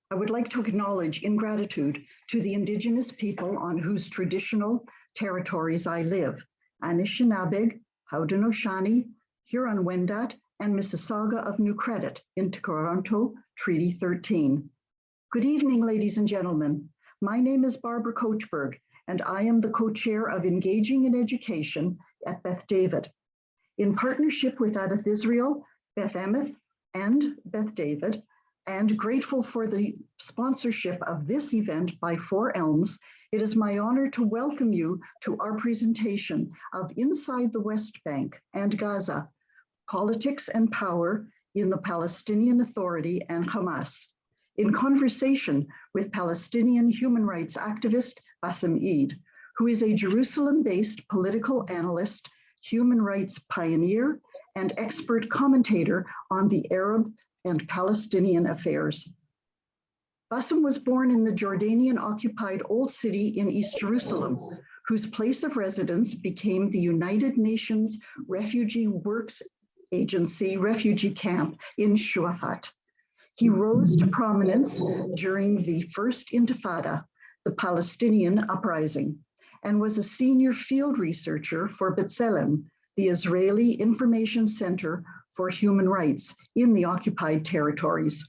I would like to acknowledge in gratitude to the Indigenous people on whose traditional territories I live, Anishinaabeg, Haudenosaunee, Huron-Wendat, and Mississauga of New Credit in Toronto Treaty 13. Good evening, ladies and gentlemen. My name is Barbara Kochberg, and I am the co-chair of Engaging in Education at Beth David. In partnership with Adath Israel, Beth Emeth, and Beth David, and grateful for the sponsorship of this event by Four Elms, it is my honor to welcome you to our presentation of Inside the West Bank and Gaza, Politics and Power in the Palestinian Authority and Hamas, in conversation with Palestinian human rights activist Bassem Eid, who is a Jerusalem-based political analyst, human rights pioneer, and expert commentator on the Arab and Palestinian affairs. Bassem was born in the Jordanian-occupied Old City in East Jerusalem, whose place of residence became the United Nations Refugee Works Agency refugee camp in Shuafat. He rose to prominence during the First Intifada, the Palestinian uprising, and was a senior field researcher for B'Tselem, the Israeli Information Center for Human Rights in the occupied territories.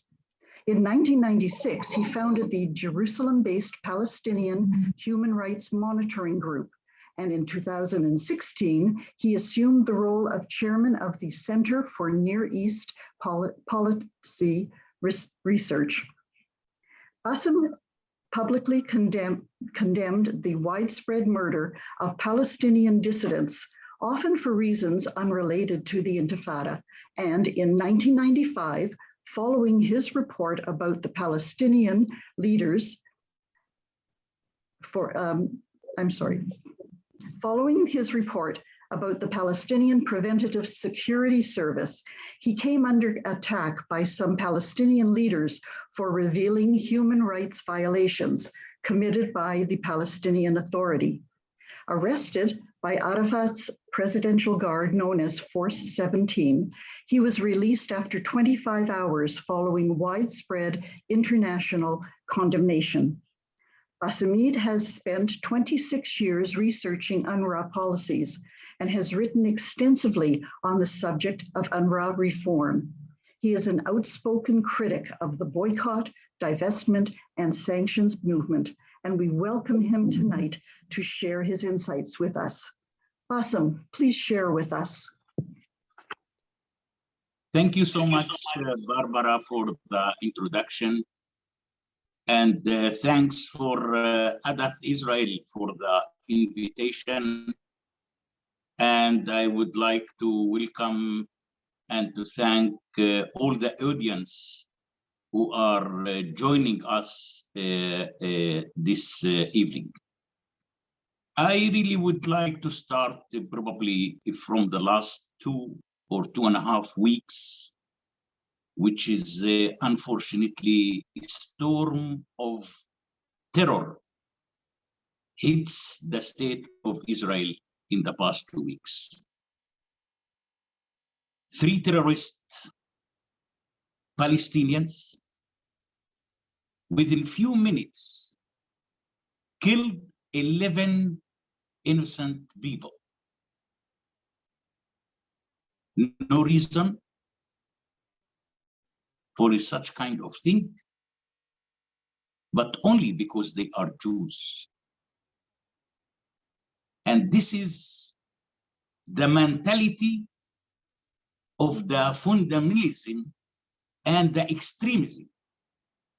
In 1996, he founded the Jerusalem-based Palestinian Human Rights Monitoring Group, and in 2016, he assumed the role of chairman of the Center for Near East Policy Research. Bassem publicly condemned the widespread murder of Palestinian dissidents, often for reasons unrelated to the Intifada. And in 1995, following his report about the Palestinian leaders following his report about the Palestinian Preventative Security Service, he came under attack by some Palestinian leaders for revealing human rights violations committed by the Palestinian Authority. Arrested by Arafat's presidential guard known as Force 17, he was released after 25 hours following widespread international condemnation. Bassem Eid has spent 26 years researching UNRWA policies and has written extensively on the subject of UNRWA reform. He is an outspoken critic of the boycott, divestment, and sanctions movement, and we welcome him tonight to share his insights with us. Bassem, please share with us. Thank you so much, Barbara, for the introduction. And thanks for Adath Israel for the invitation. And I would like to welcome and to thank all the audience who are joining us this evening. I really would like to start probably from the last 2 or 2.5 weeks, which is unfortunately a storm of terror hits the state of Israel in the past 2 weeks. 3 terrorist Palestinians within few minutes killed 11 innocent people. No reason for such kind of thing, but only because they are Jews. And this is the mentality of the fundamentalism and the extremism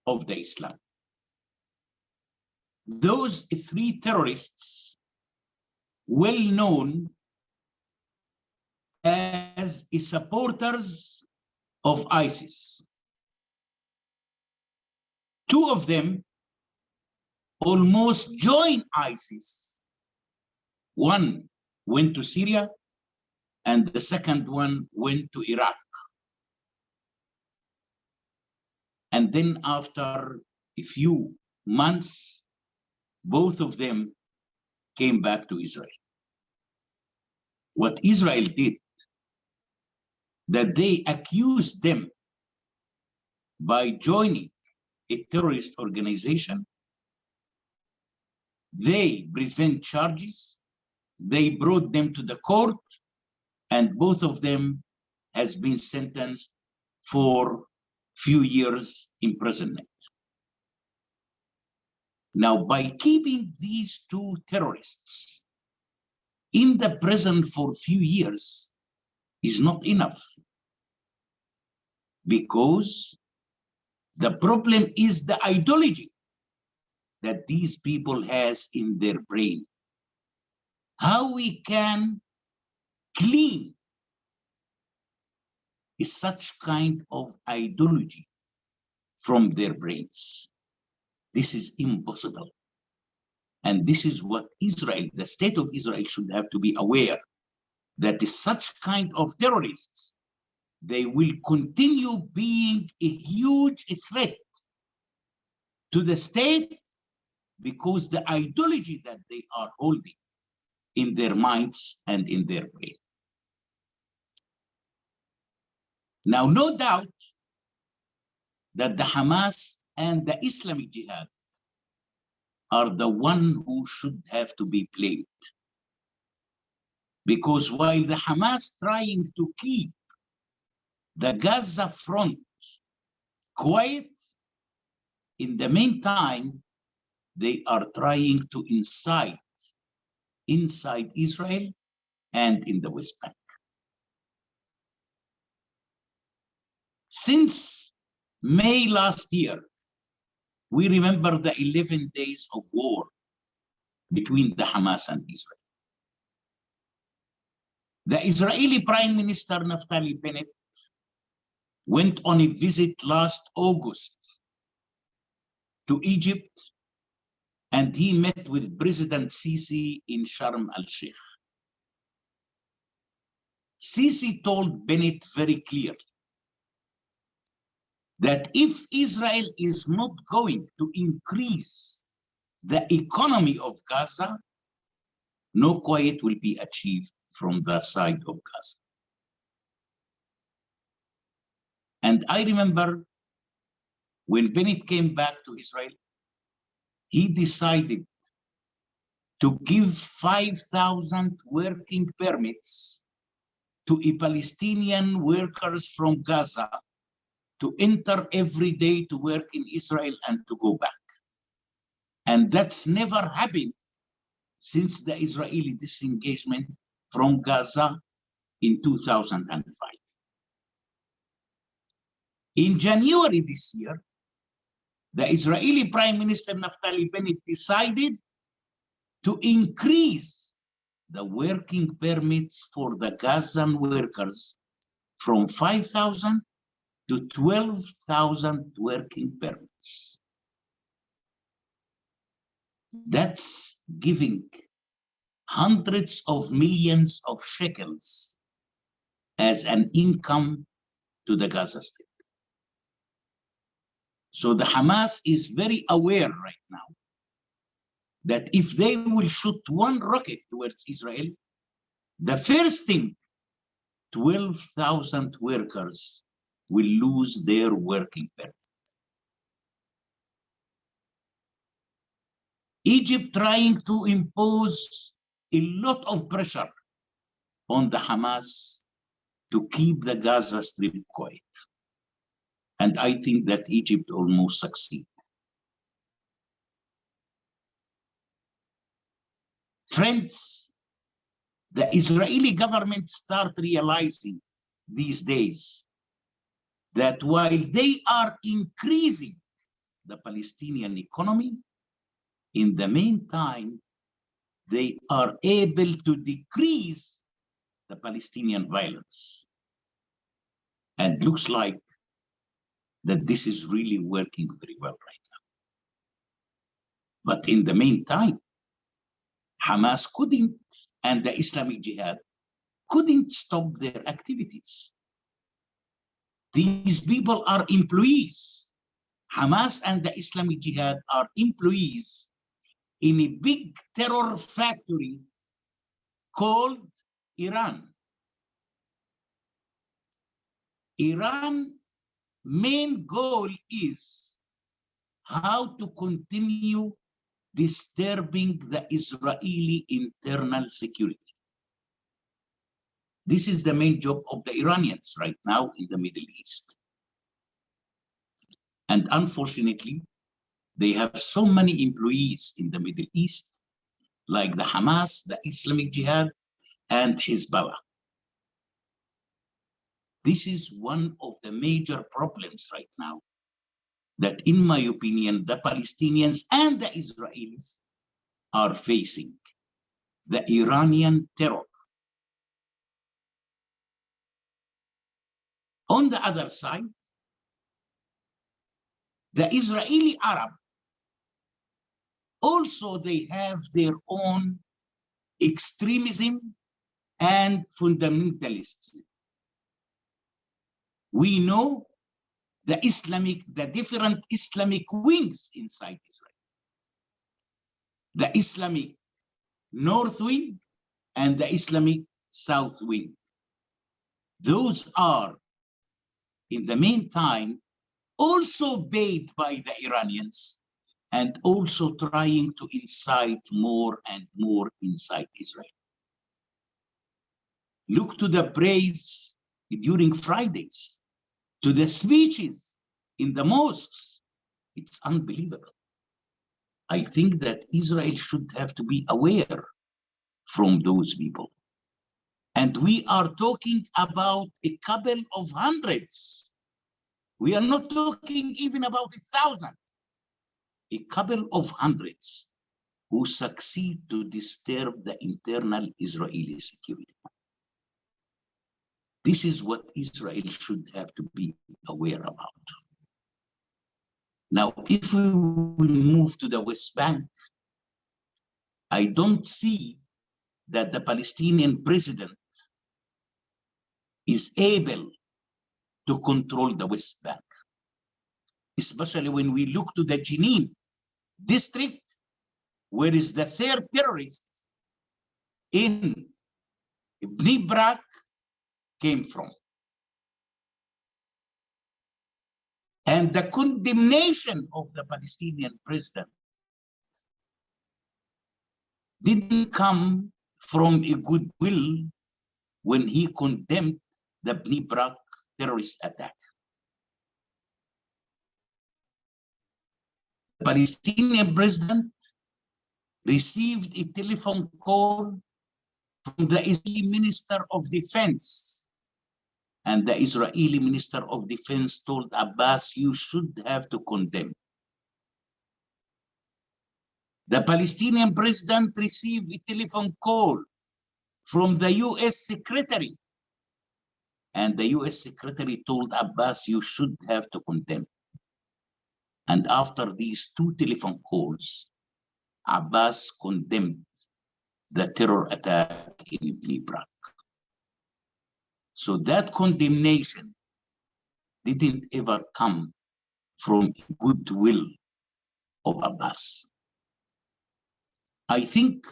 of the Islam. Those 3 terrorists, well known as supporters of ISIS. 2 of them almost joined ISIS. One went to Syria, and the second one went to Iraq. And then after a few months, both of them came back to Israel. What Israel did, that they accused them by joining a terrorist organization. They present charges. They brought them to the court, and both of them has been sentenced for few years imprisonment. Now, by keeping these two terrorists in the prison for few years is not enough, because the problem is the ideology that these people has in their brain. How we can clean is such kind of ideology from their brains. This is impossible. And this is what Israel, the state of Israel, should have to be aware, that is such kind of terrorists, they will continue being a huge threat to the state, because the ideology that they are holding in their minds and in their brain. Now, no doubt that the Hamas and the Islamic Jihad are the one who should have to be blamed. Because while the Hamas trying to keep the Gaza front quiet, in the meantime, they are trying to incite inside Israel and in the West Bank. Since May last year, we remember the 11 days of war between the Hamas and Israel. The Israeli Prime Minister Naftali Bennett went on a visit last August to Egypt, and he met with President Sisi in Sharm el-Sheikh. Sisi told Bennett very clearly that if Israel is not going to increase the economy of Gaza, no quiet will be achieved from the side of Gaza. And I remember when Bennett came back to Israel, he decided to give 5,000 working permits to Palestinian workers from Gaza to enter every day to work in Israel and to go back. And that's never happened since the Israeli disengagement from Gaza in 2005. In January this year, the Israeli Prime Minister Naftali Bennett decided to increase the working permits for the Gazan workers from 5,000 to 12,000 working permits. That's giving hundreds of millions of shekels as an income to the Gaza Strip. So the Hamas is very aware right now that if they will shoot one rocket towards Israel, the first thing, 12,000 workers will lose their working permit. Egypt trying to impose a lot of pressure on the Hamas to keep the Gaza Strip quiet. And I think that Egypt almost succeeded. Friends, the Israeli government start realizing these days that while they are increasing the Palestinian economy, in the meantime, they are able to decrease the Palestinian violence. And looks like that this is really working very well right now. But in the meantime, Hamas couldn't, and the Islamic Jihad couldn't stop their activities. These people are employees. Hamas and the Islamic Jihad are employees in a big terror factory called Iran. Iran's main goal is how to continue disturbing the Israeli internal security. This is the main job of the Iranians right now in the Middle East. And unfortunately, they have so many employees in the Middle East, like the Hamas, the Islamic Jihad, and Hezbollah. This is one of the major problems right now that, in my opinion, the Palestinians and the Israelis are facing, the Iranian terror. On the other side, the Israeli Arab, also they have their own extremism and fundamentalists. We know the different Islamic wings inside Israel. The Islamic North Wing and the Islamic South Wing. Those are, in the meantime, also paid by the Iranians and also trying to incite more and more inside Israel. Look to the praise during Fridays, to the speeches in the mosques. It's unbelievable. I think that Israel should have to be aware from those people. And we are talking about a couple of hundreds. We are not talking even about 1,000. A couple of hundreds who succeed to disturb the internal Israeli security. This is what Israel should have to be aware about. Now, if we will move to the West Bank, I don't see that the Palestinian president is able to control the West Bank, especially when we look to the Jenin district, where is the third terrorist in Bnei Brak came from. And the condemnation of the Palestinian president didn't come from a goodwill when he condemned the Bnei Brak terrorist attack. The Palestinian president received a telephone call from the Israeli Minister of Defense. And the Israeli Minister of Defense told Abbas, you should have to condemn. The Palestinian president received a telephone call from the US Secretary. And the US Secretary told Abbas, you should have to condemn. And after these two telephone calls, Abbas condemned the terror attack in Bnei Brak. So that condemnation didn't ever come from goodwill of Abbas. I think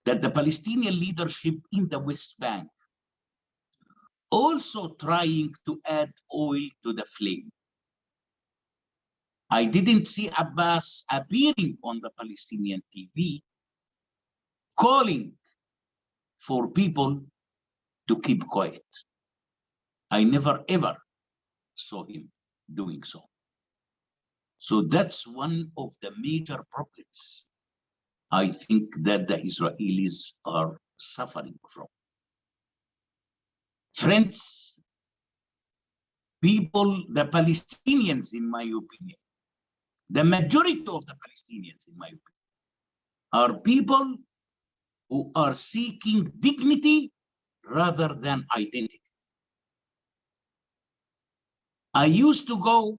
that the Palestinian leadership in the West Bank also trying to add oil to the flame. I didn't see Abbas appearing on the Palestinian TV calling for people to keep quiet. I never ever saw him doing so. So that's one of the major problems I think that the Israelis are suffering from. Friends, people, the Palestinians, in my opinion, the majority of the Palestinians, in my opinion, are people who are seeking dignity rather than identity. I used to go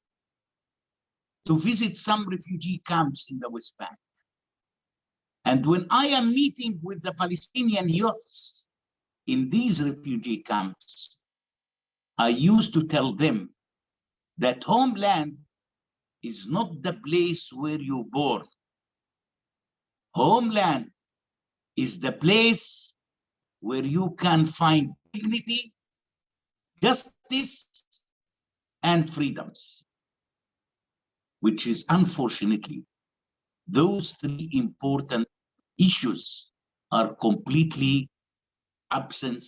to visit some refugee camps in the West Bank. And when I am meeting with the Palestinian youths in these refugee camps, I used to tell them that homeland is not the place where you're born. Homeland is the place where you can find dignity, justice, and freedoms. which is unfortunately, those three important issues are completely absent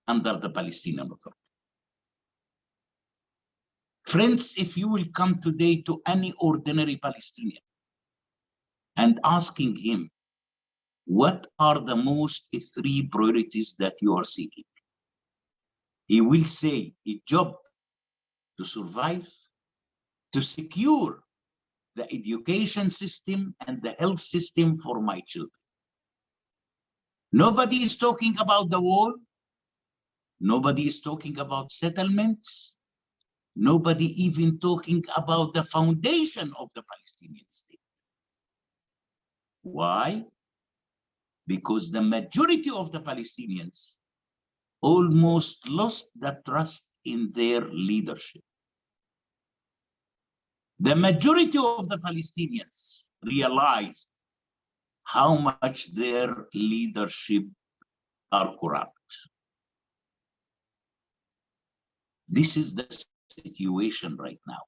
under the Palestinian Authority. Friends, if you will come today to any ordinary Palestinian and asking him, what are the most three priorities that you are seeking? He will say a job to survive, to secure the education system and the health system for my children. Nobody is talking about the wall. Nobody is talking about settlements. Nobody even talking about the foundation of the Palestinian state. Why? Because the majority of the Palestinians almost lost the trust in their leadership. The majority of the Palestinians realized how much their leadership are corrupt. This is the situation right now.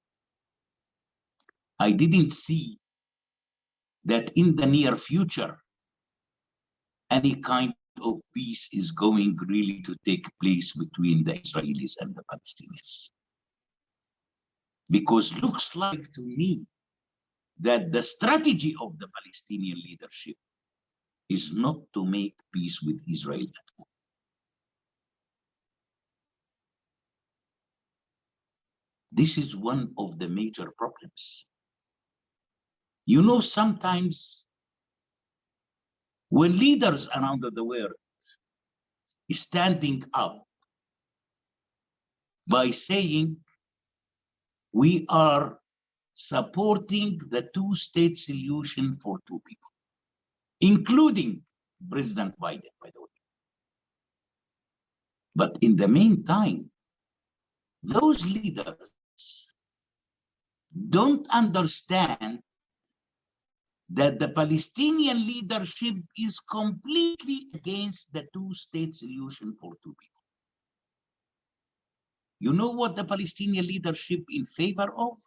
I didn't see that in the near future, any kind of peace is going really to take place between the Israelis and the Palestinians. Because looks like to me that the strategy of the Palestinian leadership is not to make peace with Israel at all. This is one of the major problems. You know, sometimes when leaders around the world is standing up by saying we are supporting the two-state solution for two people, including President Biden, by the way. But in the meantime, those leaders don't understand that the Palestinian leadership is completely against the two-state solution for two people. You know what the Palestinian leadership in favor of?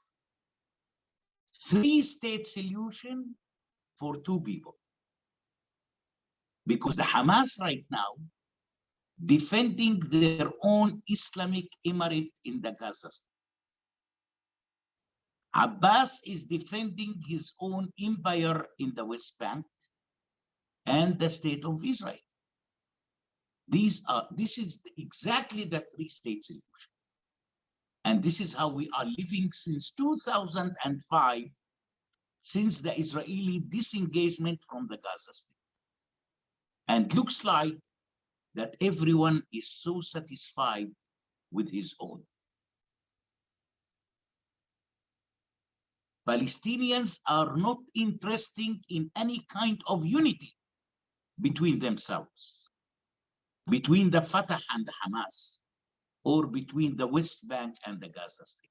Three-state solution for two people. Because the Hamas right now defending their own Islamic emirate in the Gaza Strip. Abbas is defending his own empire in the West Bank and the state of Israel. This is exactly the three-state solution. And this is how we are living since 2005, since the Israeli disengagement from the Gaza Strip. And looks like that everyone is so satisfied with his own. Palestinians are not interested in any kind of unity between themselves, between the Fatah and the Hamas, or between the West Bank and the Gaza Strip.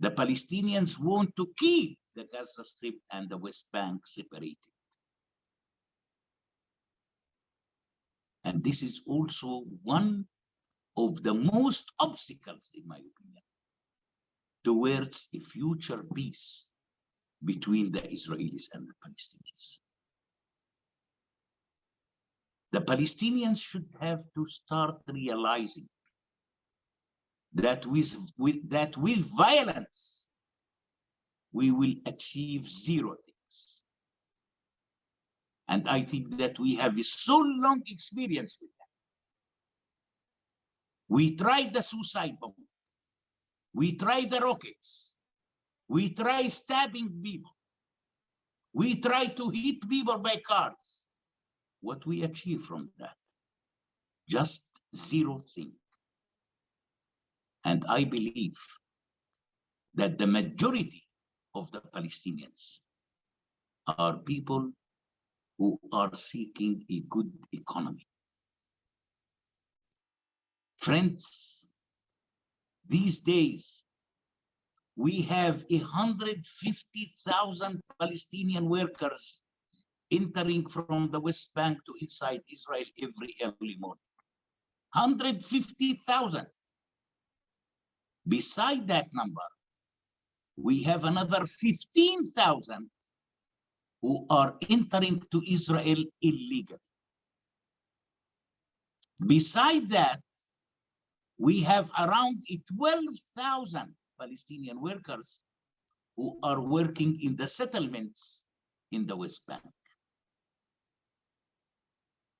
The Palestinians want to keep the Gaza Strip and the West Bank separated. And this is also one of the most obstacles, in my opinion, towards a future peace between the Israelis and the Palestinians. The Palestinians should have to start realizing that with violence, we will achieve zero things. And I think that we have a so long experience with that. We tried the suicide bomb. We tried the rockets. We tried stabbing people. We tried to hit people by cars. What we achieve from that? Just zero thing. And I believe that the majority of the Palestinians are people who are seeking a good economy. Friends, these days, we have 150,000 Palestinian workers entering from the West Bank to inside Israel every early morning. 150,000. Beside that number, we have another 15,000 who are entering to Israel illegally. Beside that, we have around 12,000 Palestinian workers who are working in the settlements in the West Bank.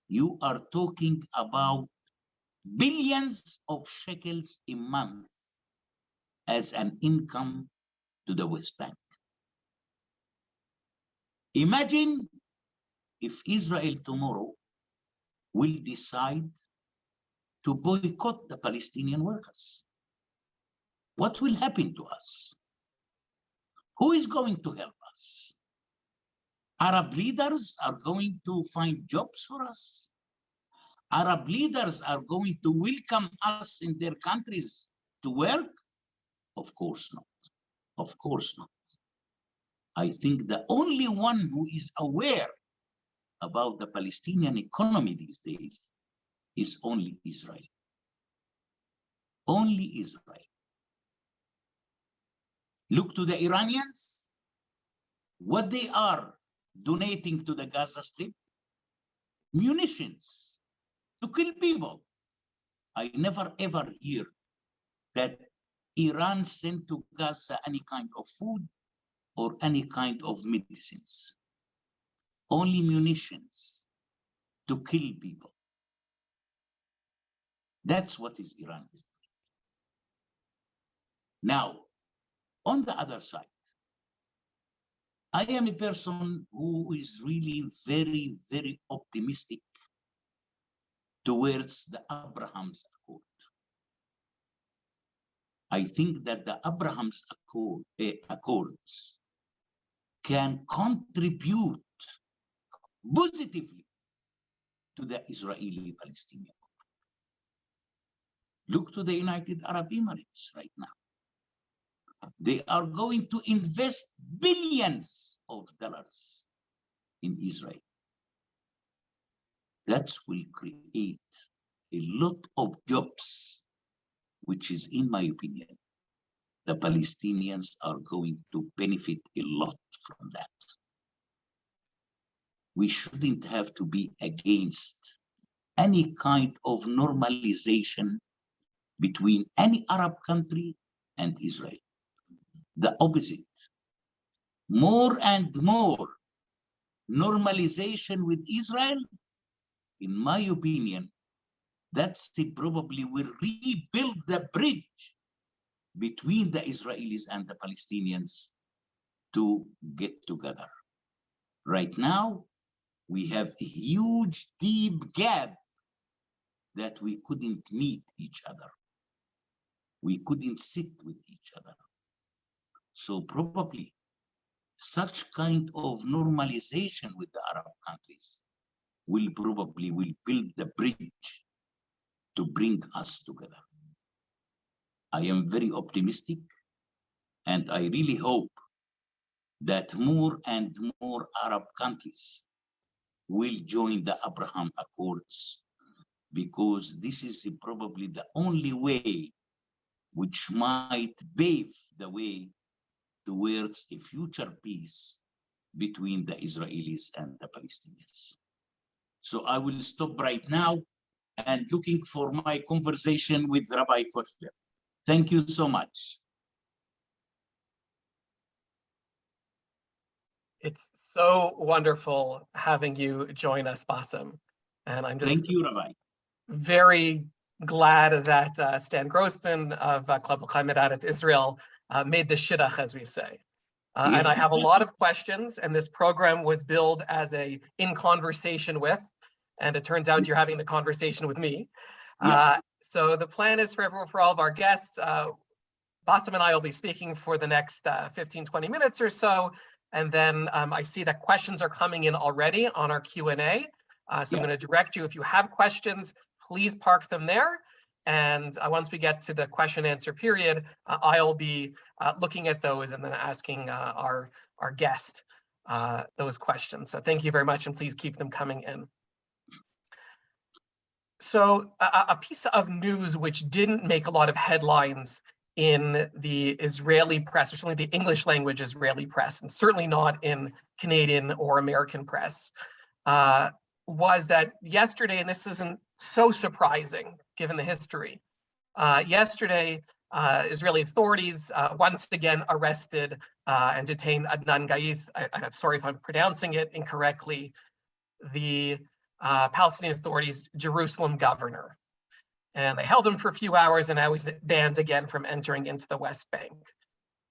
You are talking about billions of shekels a month as an income to the West Bank. Imagine if Israel tomorrow will decide to boycott the Palestinian workers. What will happen to us? Who is going to help us? Arab leaders are going to find jobs for us. Arab leaders are going to welcome us in their countries to work? Of course not. Of course not. I think the only one who is aware about the Palestinian economy these days is only Israel. Only Israel. Look to the Iranians, what they are donating to the Gaza Strip: munitions to kill people. I never ever hear that Iran sent to Gaza any kind of food or any kind of medicines. Only munitions to kill people. That's what is Iran is doing. Now, on the other side, I am a person who is really very, very optimistic towards the Abraham's Accord. I think that the Abraham's Accords can contribute positively to the Israeli-Palestinian conflict. Look to the United Arab Emirates right now. They are going to invest billions of dollars in Israel. That will create a lot of jobs, which is, in my opinion, the Palestinians are going to benefit a lot from that. We shouldn't have to be against any kind of normalization between any Arab country and Israel. The opposite. More and more normalization with Israel, in my opinion, that's probably will rebuild the bridge between the Israelis and the Palestinians to get together. Right now, we have a huge, deep gap that we couldn't meet each other. We couldn't sit with each other. So probably such kind of normalization with the Arab countries will probably build the bridge to bring us together. I am very optimistic, and I really hope that more and more Arab countries will join the Abraham Accords, because this is probably the only way which might pave the way towards a future peace between the Israelis and the Palestinians. So I will stop right now and looking for my conversation with Rabbi Kotler. Thank you so much. It's so wonderful having you join us, Bassem. And I'm just Thank you, Rabbi. Very glad that Stan Grossman of Club Chaimed Israel made the shidduch, as we say. And I have a lot of questions, and this program was billed as a in conversation with, and it turns out you're having the conversation with me. So the plan is for all of our guests, Bassem and I will be speaking for the next 15, 20 minutes or so. And then I see that questions are coming in already on our Q&A. So I'm going to direct you, if you have questions, please park them there. And once we get to the question answer period, I'll be looking at those and then asking our guest those questions. So thank you very much, and please keep them coming in. So a piece of news which didn't make a lot of headlines in the Israeli press, or certainly the English language Israeli press, and certainly not in Canadian or American press, was that yesterday, and this isn't so surprising given the history, yesterday, Israeli authorities once again arrested and detained Adnan Gaith. I'm sorry if I'm pronouncing it incorrectly, the Palestinian Authority's Jerusalem governor. And they held him for a few hours, and now he's banned again from entering into the West Bank.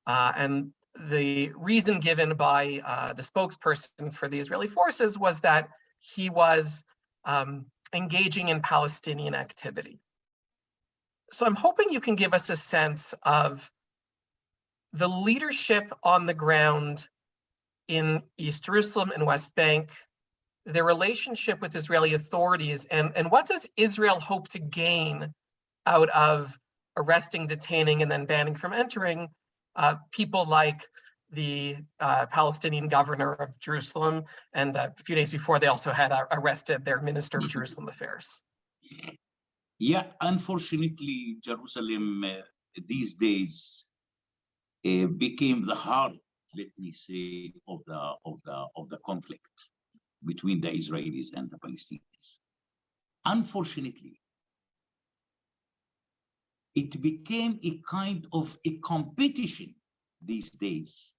And the reason given by the spokesperson for the Israeli forces was that he was engaging in Palestinian activity. So I'm hoping you can give us a sense of the leadership on the ground in East Jerusalem and West Bank, their relationship with Israeli authorities, and what does Israel hope to gain out of arresting, detaining, and then banning from entering people like the Palestinian governor of Jerusalem, and a few days before they also had arrested their minister of Jerusalem affairs. Yeah, unfortunately, Jerusalem these days became the heart, let me say, of the conflict between the Israelis and the Palestinians. Unfortunately, it became a kind of a competition these days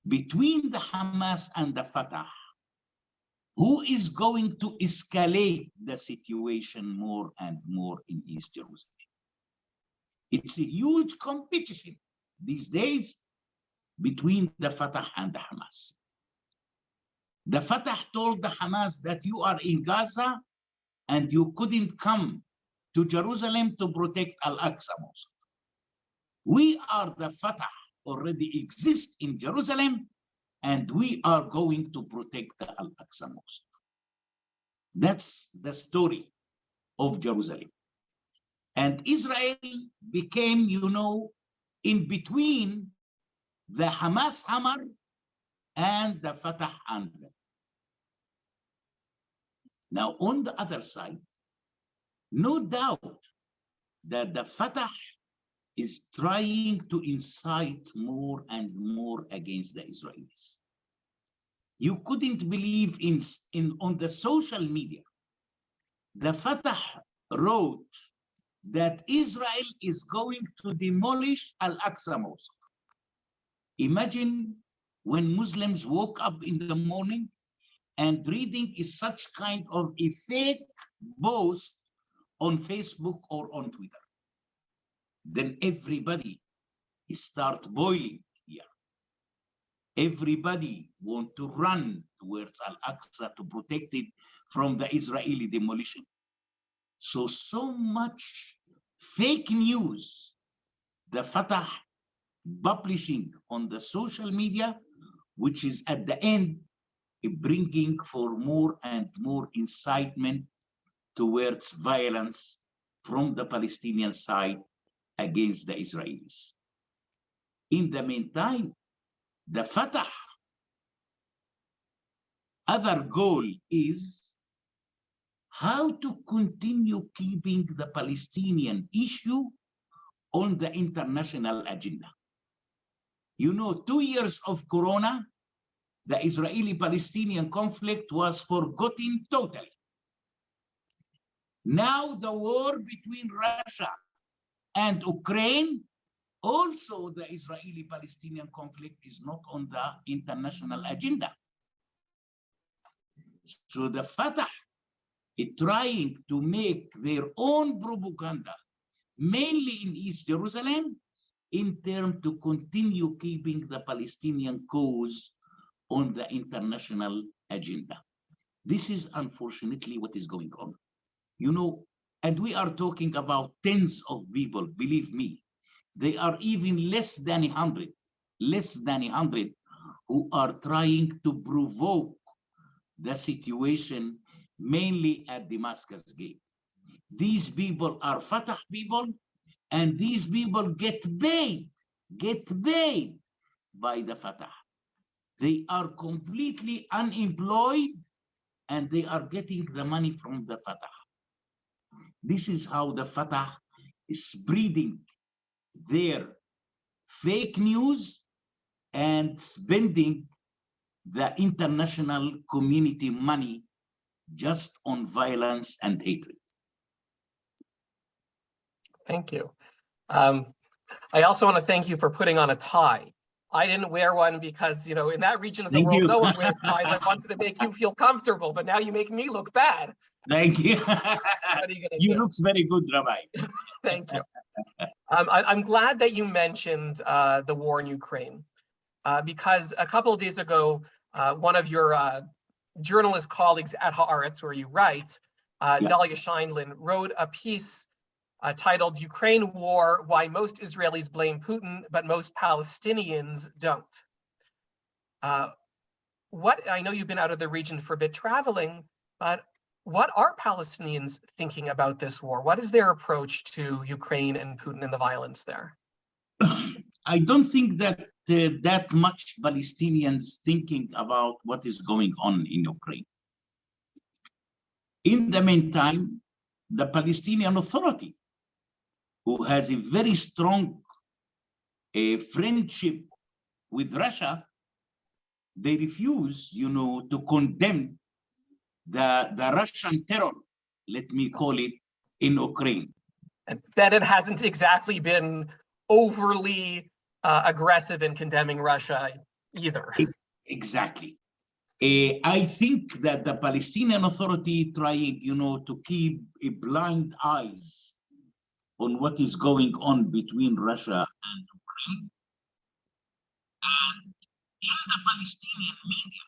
between the Hamas and the Fatah. Who is going to escalate the situation more and more in East Jerusalem? It's a huge competition these days between the Fatah and the Hamas. The Fatah told the Hamas that you are in Gaza and you couldn't come to Jerusalem to protect Al-Aqsa Mosque. We are the Fatah, already exist in Jerusalem, and we are going to protect the Al-Aqsa Mosque. That's the story of Jerusalem. And Israel became, you know, in between the Hamas hammer and the Fatah anvil. Now, on the other side, no doubt that the Fatah is trying to incite more and more against the Israelis. You couldn't believe on the social media, the Fatah wrote that Israel is going to demolish Al-Aqsa Mosque. Imagine when Muslims woke up in the morning and reading is such kind of a fake post on Facebook or on Twitter. Then everybody start boiling here. Everybody want to run towards Al-Aqsa to protect it from the Israeli demolition. So much fake news the Fatah publishing on the social media, which is at the end bringing for more and more incitement towards violence from the Palestinian side against the Israelis. In the meantime, the Fatah other goal is how to continue keeping the Palestinian issue on the international agenda. You know, 2 years of Corona, the Israeli-Palestinian conflict was forgotten totally. Now the war between Russia and Ukraine, also the Israeli-Palestinian conflict is not on the international agenda. So the Fatah is trying to make their own propaganda, mainly in East Jerusalem, in terms to continue keeping the Palestinian cause on the international agenda. This is unfortunately what is going on. You know, and we are talking about tens of people, believe me. They are even less than 100 who are trying to provoke the situation, mainly at Damascus Gate. These people are Fatah people, and these people get paid by the Fatah. They are completely unemployed, and they are getting the money from the Fatah. This is how the Fatah is spreading their fake news and spending the international community money just on violence and hatred. Thank you. I also want to thank you for putting on a tie. I didn't wear one because, you know, in that region of the Thank world, you. no one wears ties. I wanted to make you feel comfortable, but now you make me look bad. Thank you. What are you gonna You do? looks very good, Rabbi. Thank you. I'm glad that you mentioned the war in Ukraine, because a couple of days ago, one of your journalist colleagues at Haaretz, where you write, Dahlia Scheindlin, wrote a piece titled "Ukraine War: Why Most Israelis Blame Putin, but Most Palestinians Don't." I know you've been out of the region for a bit traveling, but what are Palestinians thinking about this war? What is their approach to Ukraine and Putin and the violence there? I don't think that that much Palestinians thinking about what is going on in Ukraine. In the meantime, the Palestinian Authority, who has a very strong friendship with Russia, they refuse, to condemn the Russian terror, let me call it, in Ukraine. And that it hasn't exactly been overly aggressive in condemning Russia either. Exactly. I think that the Palestinian Authority trying, to keep a blind eyes on what is going on between Russia and Ukraine. And in the Palestinian media,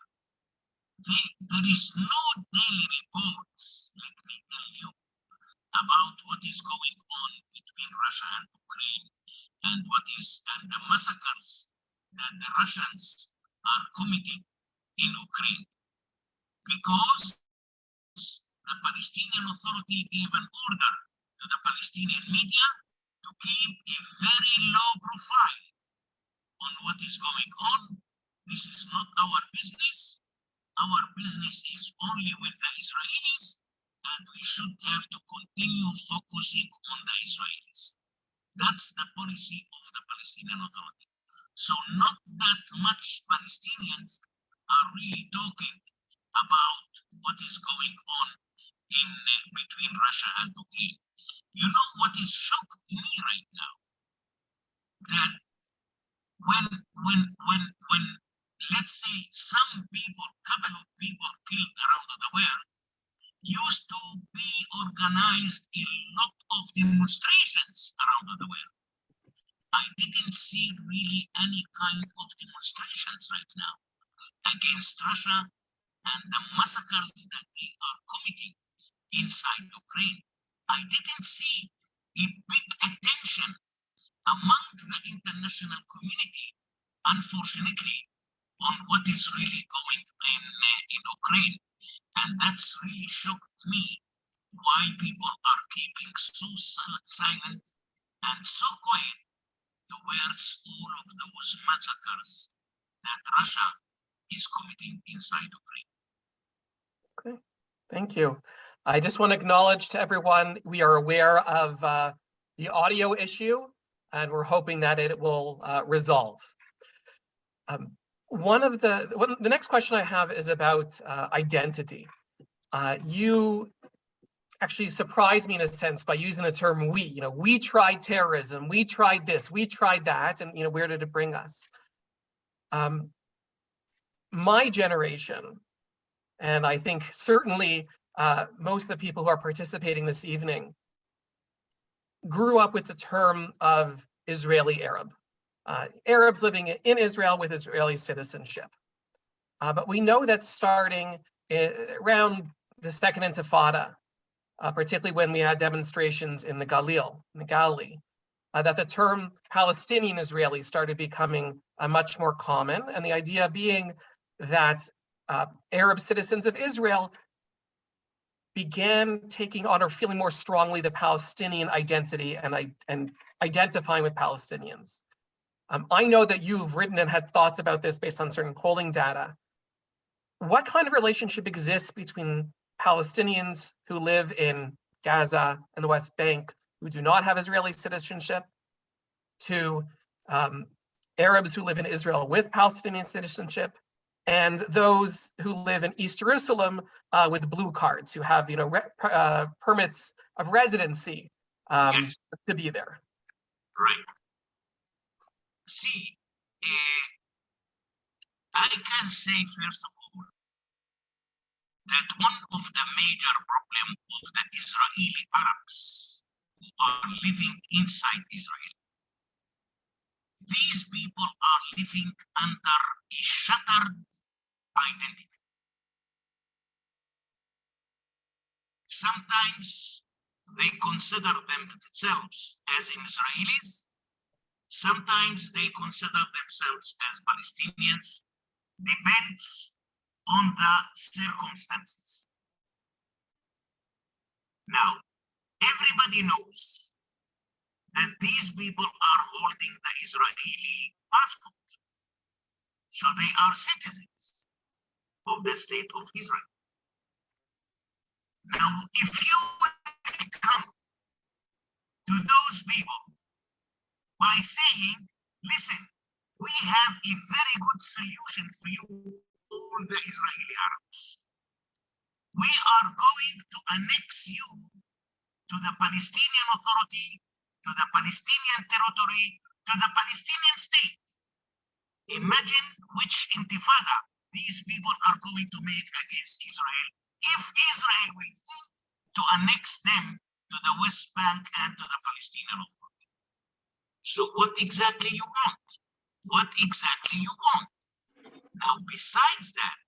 there is no daily reports, let me tell you, about what is going on between Russia and Ukraine and the massacres that the Russians are committing in Ukraine, because the Palestinian Authority gave an order to the Palestinian media to keep a very low profile on what is going on. This is not our business. Our business is only with the Israelis, and we should have to continue focusing on the Israelis. That's the policy of the Palestinian Authority. So not that much Palestinians are really talking about what is going on in between Russia and Ukraine. You know what is shocked me right now? That when let's say some people, couple of people killed around the world, used to be organized a lot of demonstrations around the world. I didn't see really any kind of demonstrations right now against Russia and the massacres that they are committing inside Ukraine. I didn't see a big attention among the international community, unfortunately, on what is really going in Ukraine. And that's really shocked me, why people are keeping so silent and so quiet towards all of those massacres that Russia is committing inside Ukraine. Okay, thank you. I just want to acknowledge to everyone, we are aware of the audio issue, and we're hoping that it will resolve. The next question I have is about identity. You actually surprised me in a sense by using the term we. We tried terrorism, we tried this, we tried that, and where did it bring us? My generation, and I think certainly most of the people who are participating this evening, grew up with the term of Israeli Arab. Arabs living in Israel with Israeli citizenship. But we know that starting around the Second Intifada, particularly when we had demonstrations in the Galilee, that the term Palestinian Israeli started becoming much more common, and the idea being that Arab citizens of Israel began taking on or feeling more strongly the Palestinian identity and identifying with Palestinians. I know that you've written and had thoughts about this based on certain polling data. What kind of relationship exists between Palestinians who live in Gaza and the West Bank who do not have Israeli citizenship to Arabs who live in Israel with Palestinian citizenship, and those who live in East Jerusalem with blue cards, who have permits of residency Yes. to be there. Right. See, I can say first of all that one of the major problems of the Israeli Arabs who are living inside Israel, these people are living under a shattered identity. Sometimes they consider themselves as Israelis. Sometimes they consider themselves as Palestinians. Depends on the circumstances. Now, everybody knows that these people are holding the Israeli passport. So they are citizens of the state of Israel. Now, if you come to those people by saying, listen, we have a very good solution for you, all the Israeli Arabs. We are going to annex you to the Palestinian Authority, to the Palestinian territory, to the Palestinian state. Imagine which intifada these people are going to make against Israel if Israel will think to annex them to the West Bank and to the Palestinian Authority. So what exactly you want? What exactly you want? Now, besides that,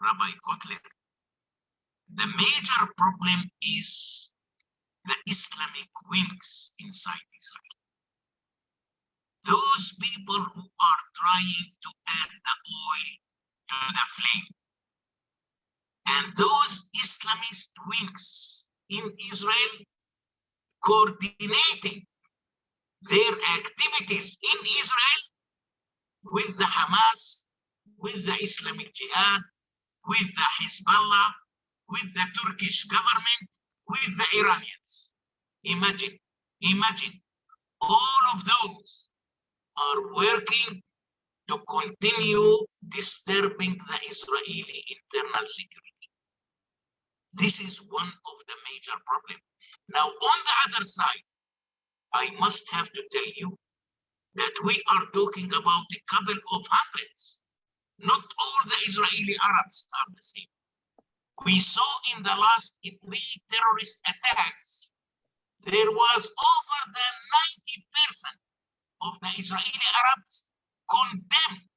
Rabbi Kotler, the major problem is the Islamic wings inside Israel. Those people who are trying to add the oil to the flame. And those Islamist wings in Israel coordinating their activities in Israel with the Hamas, with the Islamic Jihad, with the Hezbollah, with the Turkish government, with the Iranians. Imagine, all of those are working to continue disturbing the Israeli internal security. This is one of the major problems. Now, on the other side, I must have to tell you that we are talking about a couple of hundreds. Not all the Israeli Arabs are the same. We saw in the last 3 terrorist attacks, there was over than 90% of the Israeli Arabs condemned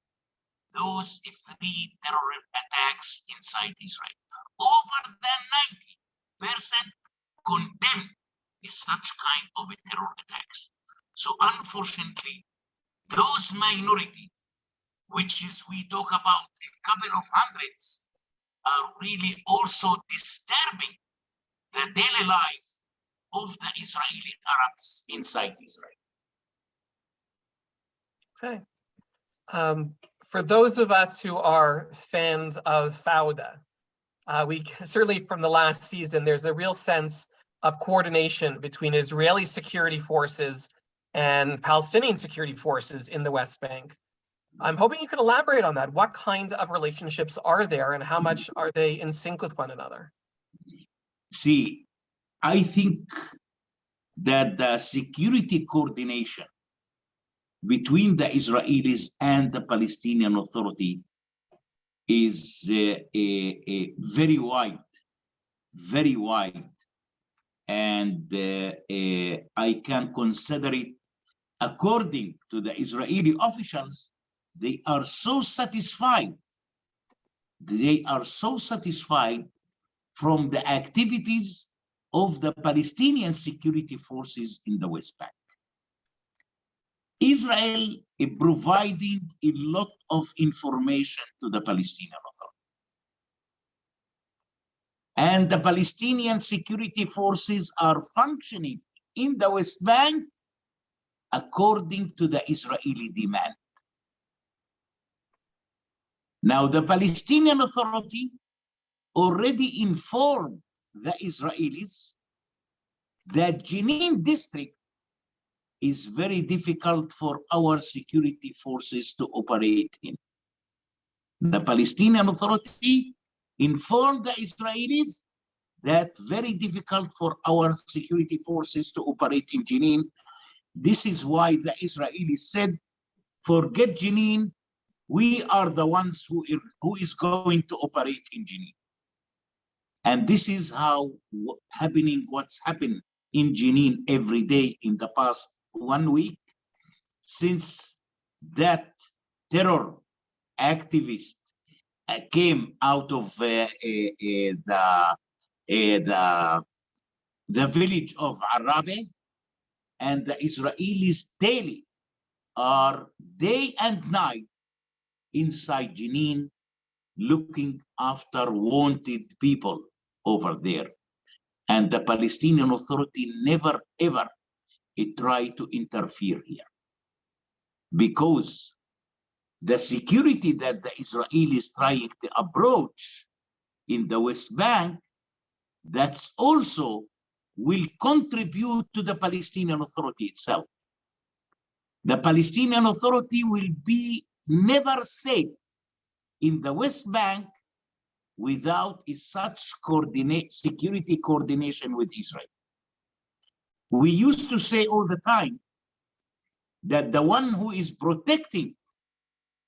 those 3 terrorist attacks inside Israel. Over than 90% condemned such kind of terror attacks. So unfortunately, those minority, which is we talk about a couple of hundreds, are really also disturbing the daily life of the Israeli Arabs inside Israel. Okay. For those of us who are fans of Fauda, we certainly from the last season, there's a real sense of coordination between Israeli security forces and Palestinian security forces in the West Bank. I'm hoping you could elaborate on that. What kinds of relationships are there and how much are they in sync with one another? See, I think that the security coordination between the Israelis and the Palestinian Authority is very wide, very wide. And I can consider it, according to the Israeli officials, they are so satisfied. They are so satisfied from the activities of the Palestinian security forces in the West Bank. Israel is providing a lot of information to the Palestinian Authority. And the Palestinian security forces are functioning in the West Bank according to the Israeli demand. Now, the Palestinian Authority already informed the Israelis that Jenin district is very difficult for our security forces to operate in. The Palestinian Authority informed the Israelis that very difficult for our security forces to operate in Jenin. This is why the Israelis said, forget Jenin, we are the ones who is going to operate in Jenin. And this is how what's happened in Jenin every day in the past 1 week, since that terror activist came out of the village of Arabe, and the Israelis daily are day and night inside Jenin looking after wanted people over there. And the Palestinian Authority never ever tried to interfere here, because the security that the Israelis trying to approach in the West Bank, that's also will contribute to the Palestinian Authority itself. The Palestinian Authority will be never safe in the West Bank without such security coordination with Israel. We used to say all the time that the one who is protecting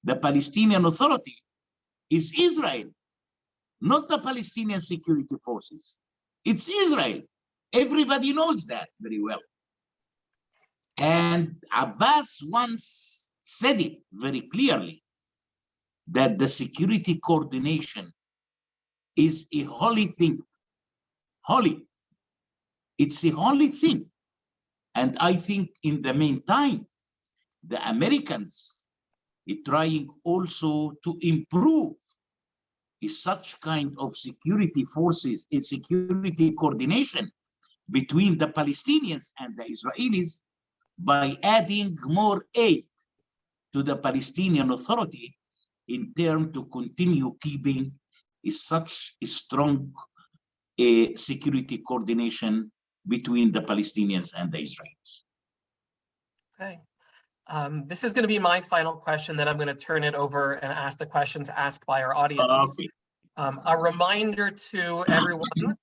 the Palestinian Authority is Israel, not the Palestinian security forces. It's Israel. Everybody knows that very well. And Abbas once said it very clearly, that the security coordination is a holy thing. Holy. It's a holy thing. And I think in the meantime, the Americans are trying also to improve such kind of security forces and security coordination between the Palestinians and the Israelis by adding more aid to the Palestinian Authority in terms to continue keeping such a strong security coordination between the Palestinians and the Israelis. Okay. This is going to be my final question, then I'm going to turn it over and ask the questions asked by our audience. Okay. A reminder to everyone,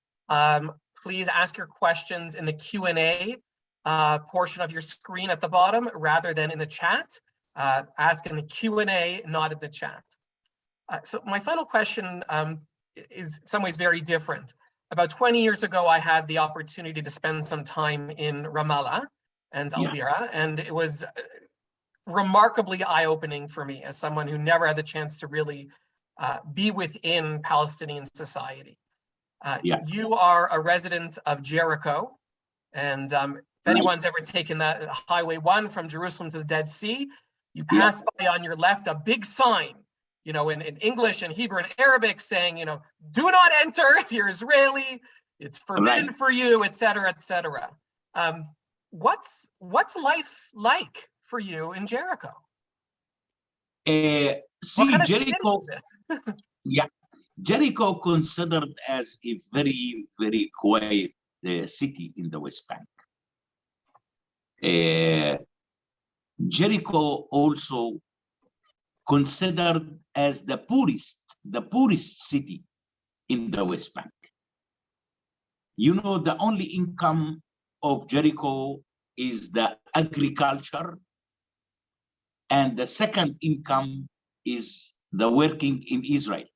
please ask your questions in the Q&A portion of your screen at the bottom rather than in the chat. Ask in the Q&A, not in the chat. So my final question is in some ways very different. About 20 years ago, I had the opportunity to spend some time in Ramallah and Al-Bira, and it was remarkably eye-opening for me as someone who never had the chance to really be within Palestinian society. You are a resident of Jericho, and if anyone's ever taken that Highway 1 from Jerusalem to the Dead Sea, you pass by on your left a big sign, you know, in English and Hebrew and Arabic saying, you know, do not enter if you're Israeli, it's forbidden for you, etc., etc. What's life like for you in Jericho? See, Jericho, Jericho considered as a very, very quiet city in the West Bank. Jericho also considered as the poorest city in the West Bank. You know, the only income of Jericho is the agriculture, and the second income is the working in Israel.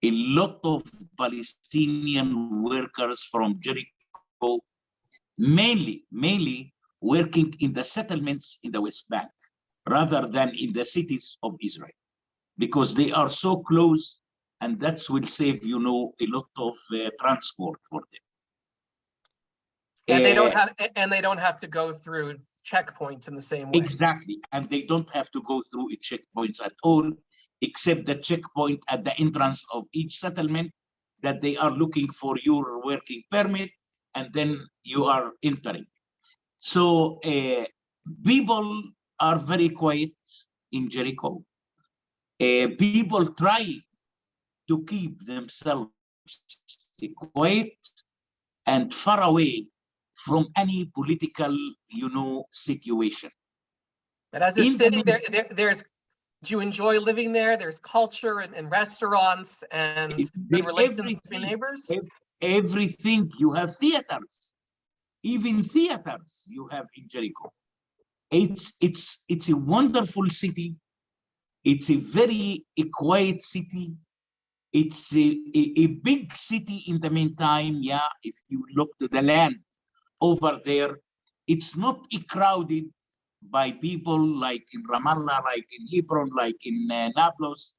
A lot of Palestinian workers from Jericho, mainly working in the settlements in the West Bank, rather than in the cities of Israel, because they are so close, and that will save, you know, a lot of transport for them. And they don't have to go through checkpoints in the same way. Exactly, and they don't have to go through checkpoints at all, except the checkpoint at the entrance of each settlement that they are looking for your working permit, and then you are entering. So people are very quiet in Jericho. People try to keep themselves quiet and far away from any political, situation. But as a In city, the there's, do you enjoy living there? There's culture and restaurants and good relations between neighbors? Everything. You have theaters, even theaters you have in Jericho. It's a wonderful city. It's a very quiet city. It's a big city in the meantime. Yeah, if you look to the land over there, it's not crowded by people like in Ramallah, like in Hebron, like in Nablus.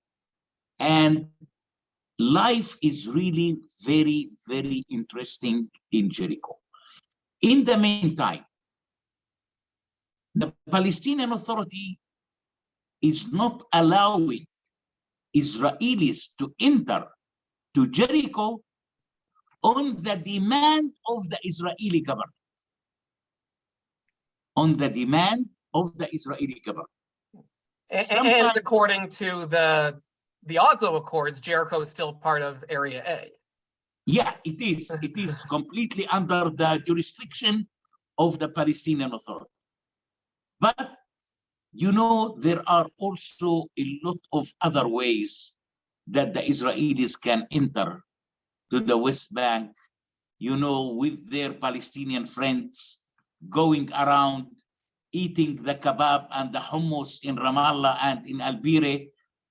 And life is really very, very interesting in Jericho. In the meantime, the Palestinian Authority is not allowing Israelis to enter to Jericho on the demand of the Israeli government. On the demand of the Israeli government. And according to the Oslo Accords, Jericho is still part of Area A. Yeah, it is. It is completely under the jurisdiction of the Palestinian Authority. But, there are also a lot of other ways that the Israelis can enter to the West Bank, with their Palestinian friends, going around, eating the kebab and the hummus in Ramallah and in Al-Bire,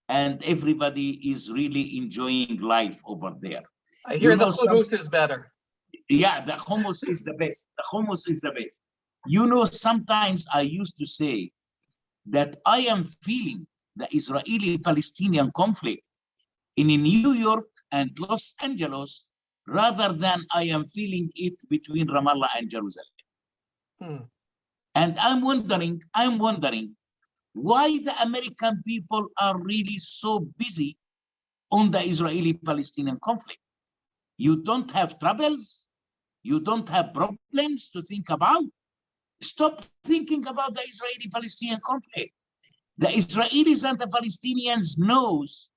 and everybody is really enjoying life over there. I hear the hummus is better. Yeah, the hummus is the best. The hummus is the best. Sometimes I used to say that I am feeling the Israeli-Palestinian conflict in New York and Los Angeles rather than I am feeling it between Ramallah and Jerusalem. And I'm wondering why the American people are really so busy on the Israeli-Palestinian conflict. You don't have troubles? You don't have problems to think about? Stop thinking about the Israeli-Palestinian conflict. The Israelis and the Palestinians knows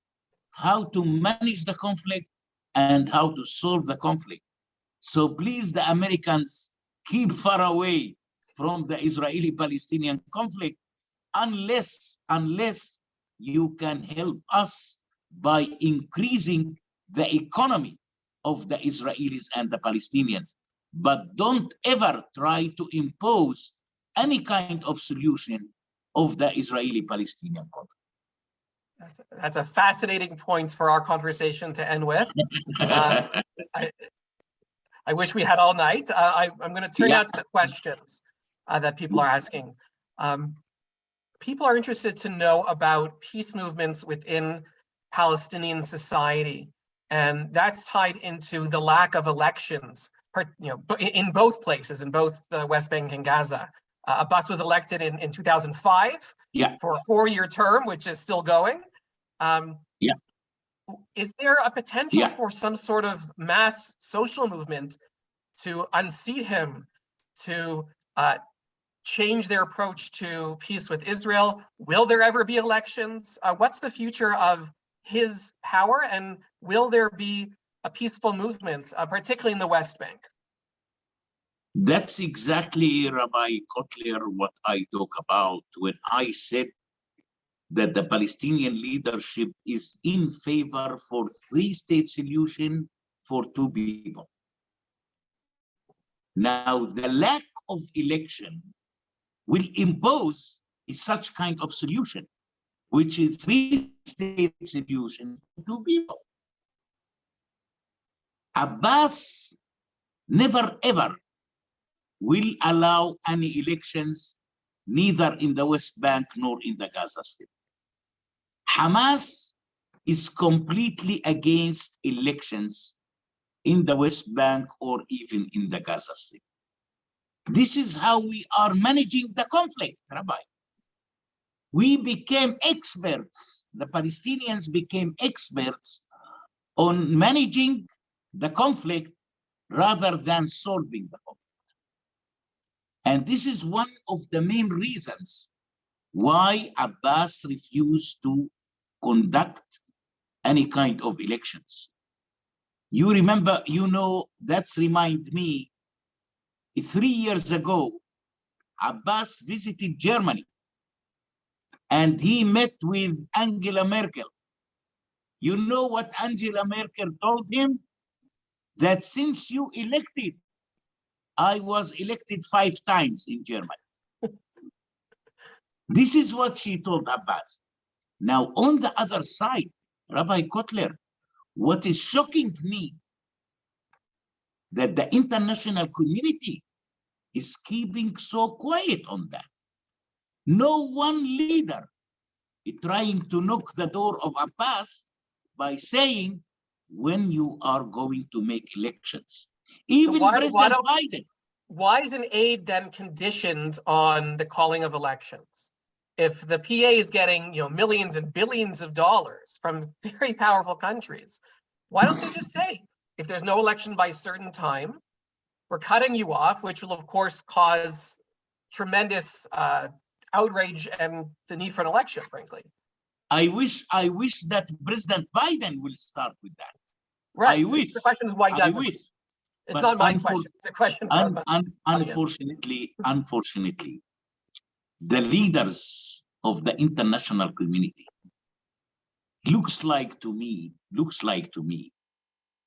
how to manage the conflict and how to solve the conflict. So please, the Americans, keep far away from the Israeli-Palestinian conflict unless you can help us by increasing the economy of the Israelis and the Palestinians. But don't ever try to impose any kind of solution of the Israeli-Palestinian conflict. That's a fascinating point for our conversation to end with. I wish we had all night. I'm going to turn now to the questions that people are asking. People are interested to know about peace movements within Palestinian society, and that's tied into the lack of elections, in both places, in both the West Bank and Gaza. Abbas was elected in 2005 for a 4-year term, which is still going. Is there a potential for some sort of mass social movement to unseat him, to change their approach to peace with Israel? Will there ever be elections? What's the future of his power, and will there be a peaceful movement, particularly in the West Bank? That's exactly, Rabbi Kotler, what I talk about when I said that the Palestinian leadership is in favor for 3-state solution for 2 people. Now, the lack of election will impose such kind of solution, which is 3-state solution for 2 people. Abbas never ever will allow any elections, neither in the West Bank nor in the Gaza Strip. Hamas is completely against elections in the West Bank or even in the Gaza Strip. This is how we are managing the conflict, Rabbi. We became experts, the Palestinians became experts on managing the conflict rather than solving the conflict. And this is one of the main reasons why Abbas refused to conduct any kind of elections. You remember, that's remind me 3 years ago, Abbas visited Germany and he met with Angela Merkel. You know what Angela Merkel told him? That since you elected, I was elected 5 times in Germany. This is what she told Abbas. Now, on the other side, Rabbi Kotler, what is shocking me, that the international community is keeping so quiet on that. No one leader is trying to knock the door of Abbas by saying, when you are going to make elections. Even President Biden. Why is an aid then conditioned on the calling of elections? If the PA is getting, millions and billions of dollars from very powerful countries, why don't they just say, if there's no election by a certain time, we're cutting you off, which will of course cause tremendous outrage and the need for an election, frankly. I wish that President Biden will start with that. Right. I wish. The question is why doesn't he? It's but not my question. It's a question from unfortunately, the leaders of the international community looks like to me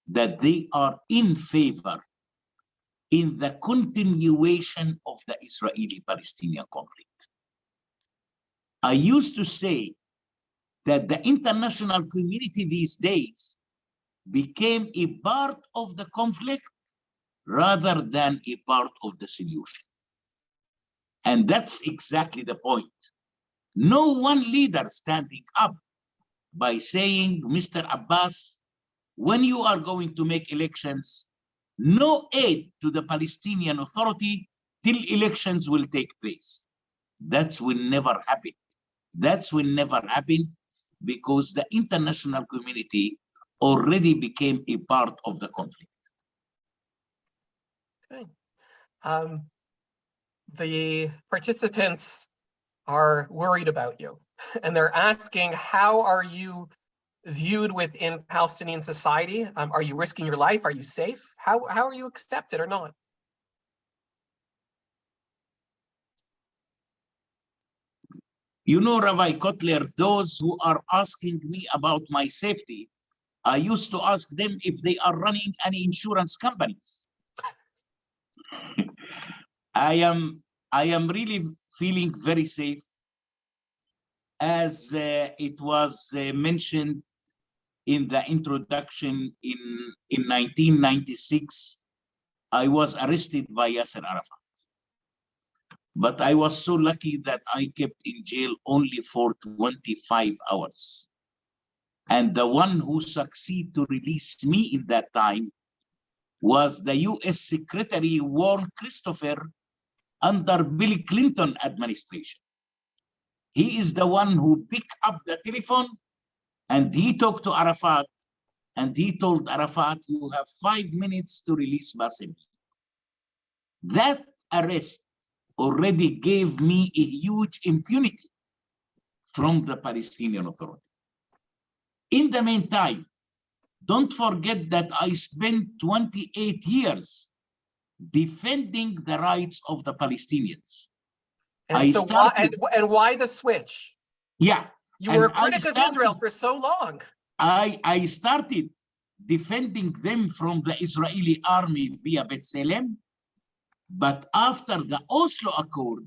that they are in favor in the continuation of the Israeli-Palestinian conflict. I used to say that the international community these days became a part of the conflict rather than a part of the solution. And that's exactly the point. No one leader standing up by saying, Mr. Abbas, when you are going to make elections, no aid to the Palestinian Authority till elections will take place. That will never happen. That will never happen because the international community already became a part of the conflict. Okay. The participants are worried about you, and they're asking, how are you viewed within Palestinian society? Are you risking your life? Are you safe? How are you accepted or not? You know, Rabbi Kotler, those who are asking me about my safety, I used to ask them if they are running any insurance companies. I am really feeling very safe. As it was mentioned in the introduction, in 1996, I was arrested by Yasser Arafat. But I was so lucky that I kept in jail only for 25 hours. And the one who succeeded to release me in that time was the US Secretary Warren Christopher under Bill Clinton administration. He is the one who picked up the telephone and he talked to Arafat and he told Arafat, you have 5 minutes to release Bassem. That arrest already gave me a huge impunity from the Palestinian Authority. In the meantime, don't forget that I spent 28 years defending the rights of the Palestinians. And why the switch? Yeah. You were a critic of Israel for so long. I started defending them from the Israeli army via Bethlehem, but after the Oslo Accord,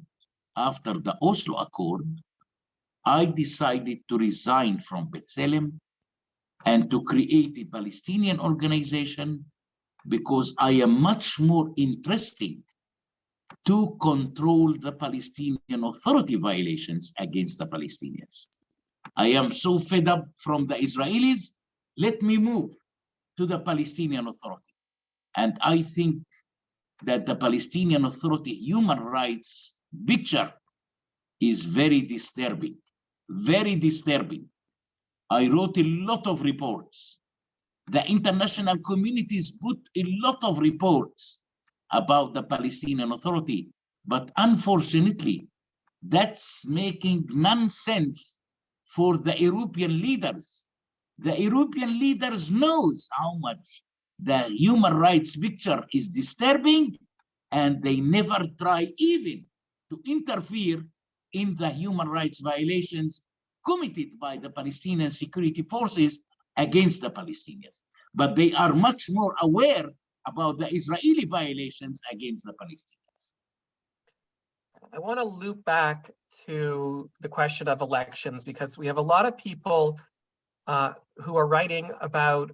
I decided to resign from Bethlehem and to create a Palestinian organization because I am much more interested to control the Palestinian Authority violations against the Palestinians. I am so fed up from the Israelis, let me move to the Palestinian Authority. And I think that the Palestinian Authority human rights picture is very disturbing, very disturbing. I wrote a lot of reports. The international communities put a lot of reports about the Palestinian Authority, but unfortunately, that's making nonsense for the European leaders. The European leaders knows how much the human rights picture is disturbing, and they never try even to interfere in the human rights violations committed by the Palestinian security forces against the Palestinians. But they are much more aware about the Israeli violations against the Palestinians. I want to loop back to the question of elections, because we have a lot of people who are writing about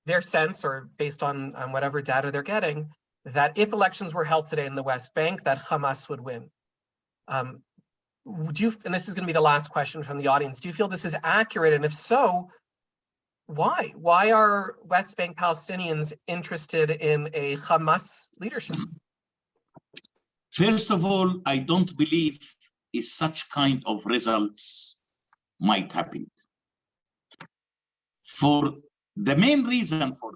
their sense, or based on whatever data they're getting, that if elections were held today in the West Bank, that Hamas would win. Would you, and this is going to be the last question from the audience, do you feel this is accurate? And if so, why? Why are West Bank Palestinians interested in a Hamas leadership? First of all, I don't believe is such kind of results might happen. For the main reason for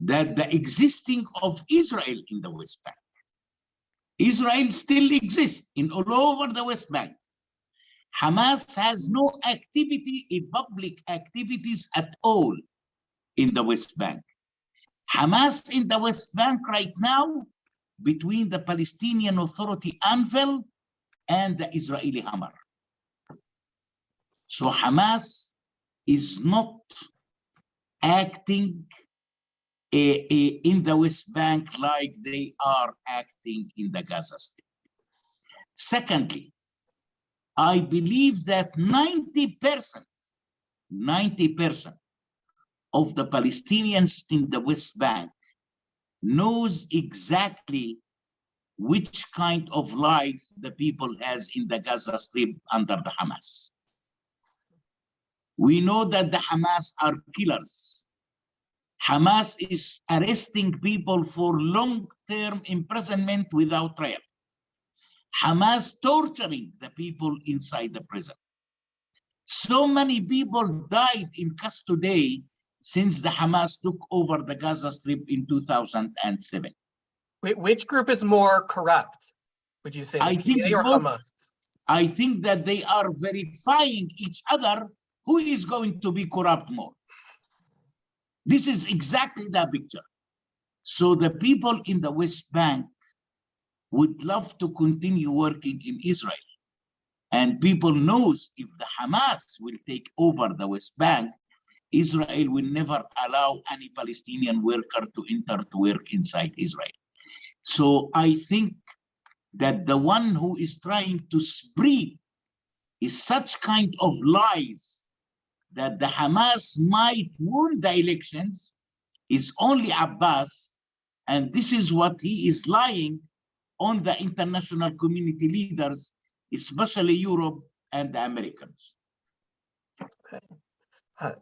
that the existing of Israel in the West Bank. Israel still exists in all over the West Bank. Hamas has no activity in public activities at all in the West Bank. Hamas in the West Bank right now between the Palestinian Authority anvil and the Israeli hammer. So Hamas is not acting in the West Bank like they are acting in the Gaza Strip. Secondly, I believe that 90% of the Palestinians in the West Bank knows exactly which kind of life the people has in the Gaza Strip under the Hamas. We know that the Hamas are killers. Hamas is arresting people for long-term imprisonment without trial. Hamas torturing the people inside the prison. So many people died in custody since the Hamas took over the Gaza Strip in 2007. Which group is more corrupt, would you say, the PA or Hamas? I think that they are verifying each other who is going to be corrupt more. This is exactly the picture. So the people in the West Bank would love to continue working in Israel. And people knows if the Hamas will take over the West Bank, Israel will never allow any Palestinian worker to enter to work inside Israel. So I think that the one who is trying to spread is such kind of lies that the Hamas might win the elections is only Abbas, and this is what he is lying on the international community leaders, especially Europe and the Americans. Okay.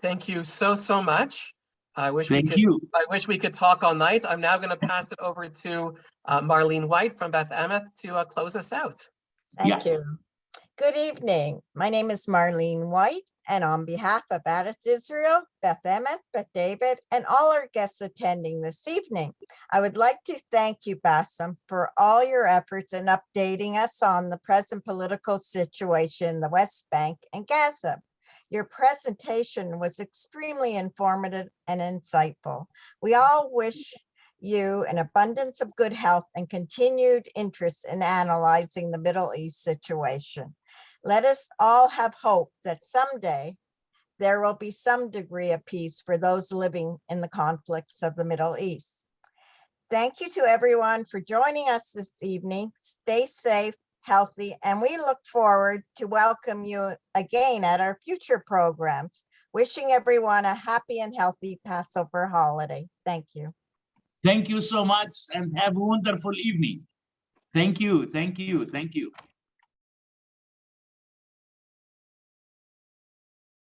Thank you so much. I wish we could talk all night. I'm now going to pass it over to Marlene White from Beth Emet to close us out. Thank you. Good evening. My name is Marlene White, and on behalf of Adat Israel, Beth Emet, Beth David, and all our guests attending this evening, I would like to thank you, Bassem, for all your efforts in updating us on the present political situation in the West Bank and Gaza. Your presentation was extremely informative and insightful. We all wish you an abundance of good health and continued interest in analyzing the Middle East situation. Let us all have hope that someday there will be some degree of peace for those living in the conflicts of the Middle East. Thank you to everyone for joining us this evening. Stay safe, healthy, and we look forward to welcome you again at our future programs. Wishing everyone a happy and healthy Passover holiday. Thank you. Thank you so much and have a wonderful evening. Thank you.